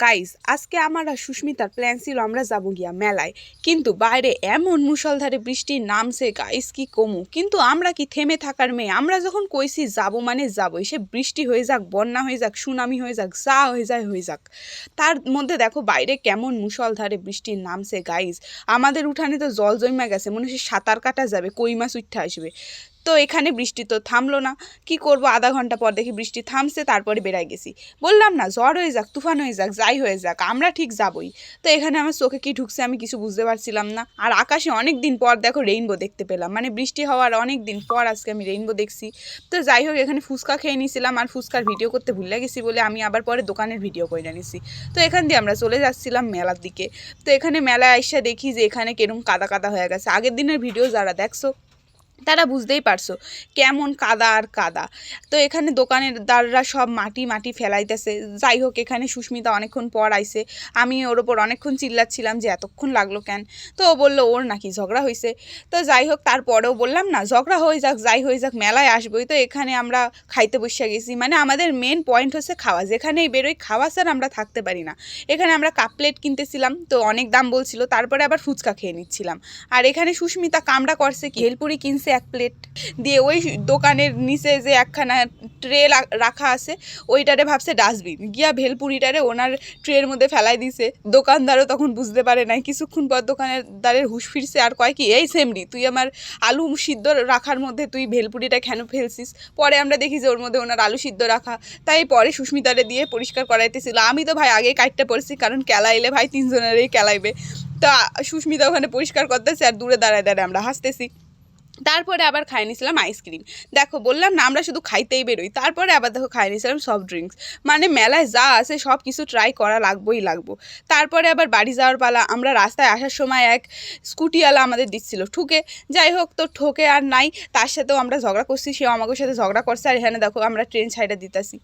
Guys, আজকে আমার আর সুস্মিতার plan ছিল আমরা যাবো গিয়া মেলায়, কিন্তু বাইরে এমন মুষলধারে বৃষ্টি নামছে গাইস কি কমু। কিন্তু আমরা কি থেমে থাকার মেয়ে? আমরা যখন কইছি যাবো মানে যাবোই, সে বৃষ্টি হয়ে যাক, বন্যা হয়ে যাক, সুনামি হয়ে যাক, যা হয়ে যায় হয়ে যাক। তার মধ্যে দেখো বাইরে কেমন মুষলধারে বৃষ্টি নামছে গাইস। আমাদের উঠানে তো জল জমে গেছে, মনে হচ্ছে সাঁতার কাটা যাবে, কই মাছ উঠে আসবে। তো এখানে বৃষ্টি তো থামলো না, কি করব, আধা ঘন্টা পর দেখি বৃষ্টি থামছে, তারপরে বেড়াই গেছি। বললাম না, ঝড় হয়ে যাক, তুফান হয়ে যাক, যাই হয়ে যাক, আমরা ঠিক যাবই। তো এখানে আমার চোখে কি ঢুকছে আমি কিছু বুঝতে পারছিলাম না। আর আকাশে অনেক দিন পর দেখো রেইনবো দেখতে পেলাম, মানে বৃষ্টি হওয়ার অনেক দিন পর আজকে আমি রেইনবো দেখছি। তো যাই হোক, এখানে ফুচকা খেয়ে নিয়েছিলাম, আর ফুচকার ভিডিও করতে ভুলে গেছি বলে আমি আবার পরে দোকানের ভিডিও করে নিয়েছি। তো এখান দিয়ে আমরা চলে যাচ্ছিলাম মেলার দিকে। তো এখানে মেলায় এসে দেখি যে এখানে কিরকম কাদা কাদা হয়ে গেছে। আগের দিনের ভিডিও যারা দেখছো তারা বুঝতেই পারছো কেমন কাদা আর কাদা। তো এখানে দোকানের দাররা সব মাটি মাটি ফেলাইতেছে। যাই হোক, এখানে সুস্মিতা অনেকক্ষণ পর আইছে, আমি ওর ওপর অনেকক্ষণ চিল্লাচ্ছিলাম যে এতক্ষণ লাগলো কেন। তো ও বললো ওর নাকি ঝগড়া হয়েছে। তো যাই হোক, তারপরেও বললাম না, ঝগড়া হয়ে যাক, যাই হয়ে যাক, মেলায় আসবোই। তো এখানে আমরা খাইতে বসে গেছি, মানে আমাদের মেন পয়েন্ট হচ্ছে খাওয়া, যেখানেই বেরোই খাওয়া ছাড়া আমরা থাকতে পারি না। এখানে আমরা কাপ প্লেট কিনতেছিলাম, তো অনেক দাম বলছিল, তারপরে আবার ফুচকা খেয়ে নিচ্ছিলাম। আর এখানে সুস্মিতা কামড়া করছে কি, ভেলপুরি কিনছে এক প্লেট দিয়ে, ওই দোকানের নিচে যে একখানা ট্রে রাখা আছে ওইটারে ভাবছে ডাস্টবিন, গিয়া ভেলপুরিটারে ওনার ট্রের মধ্যে ফেলাই দিছে। দোকানদারও তখন বুঝতে পারে নাই, কিছুক্ষণ পর দোকানদারের হুঁশ ফিরছে আর কয় কি, এই সেমরি, তুই আমার আলু সিদ্ধ রাখার মধ্যে তুই ভেলপুরিটা কেন ফেলছিস। পরে আমরা দেখি যে ওর মধ্যে ওনার আলু সিদ্ধ রাখা। তাই পরে সুস্মিতারে দিয়ে পরিষ্কার করাইতেছিল। আমি তো ভাই আগেই কাটটা পড়ছি, কারণ কেলাইলে ভাই তিনজনেরই কেলাইবে। তা সুস্মিতা ওখানে পরিষ্কার করতেছে আর দূরে দাঁড়ায় দাঁড়ায় আমরা হাসতেছি। তারপরে আবার খাই নিয়েছিলাম আইসক্রিম। দেখো বললাম না আমরা শুধু খাইতেই বেরোই। তারপরে আবার দেখো খাই নিয়েছিলাম সফট ড্রিঙ্কস। মানে মেলায় যা আছে সব কিছু ট্রাই করা লাগবোই লাগবো। তারপরে আবার বাড়ি যাওয়ার পালা। আমরা রাস্তায় আসার সময় এক স্কুটিওয়ালা আমাদের দিচ্ছিল ঠুকে। যাই হোক, তো ঠোকে আর নাই, তার সাথেও আমরা ঝগড়া করছি, সেও আমাদের সাথে ঝগড়া করছে। আর এখানে দেখো আমরা ট্রেন ছাইড়া দিতেছি।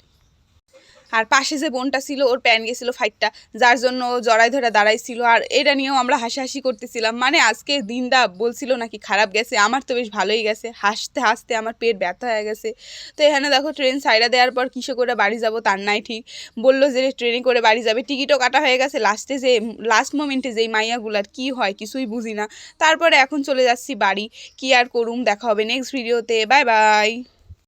আর পাশে যে বোনটা ছিল ওর প্যান গেছিলো ফাইটটা, যার জন্য ও জড়াই ধরে দাঁড়াইছিল। আর এটা নিয়েও আমরা হাসাহাসি করতেছিলাম। মানে আজকে দিনটা বলছিল নাকি খারাপ গেছে, আমার তো বেশ ভালোই গেছে। হাসতে হাসতে আমার পেট ব্যথা হয়ে গেছে। তো এখানে দেখো ট্রেন সাইডা দেওয়ার পর কিসে করে বাড়ি যাব তার নাই ঠিক। বললো যে ট্রেনে করে বাড়ি যাবে, টিকিটও কাটা হয়ে গেছে। লাস্ট মোমেন্টে যেই মাইয়াগুলার কি হয় কিছুই বুঝি না। তারপরে এখন চলে যাচ্ছি বাড়ি, কি আর করুম। দেখা হবে নেক্সট ভিডিওতে, বাই বাই।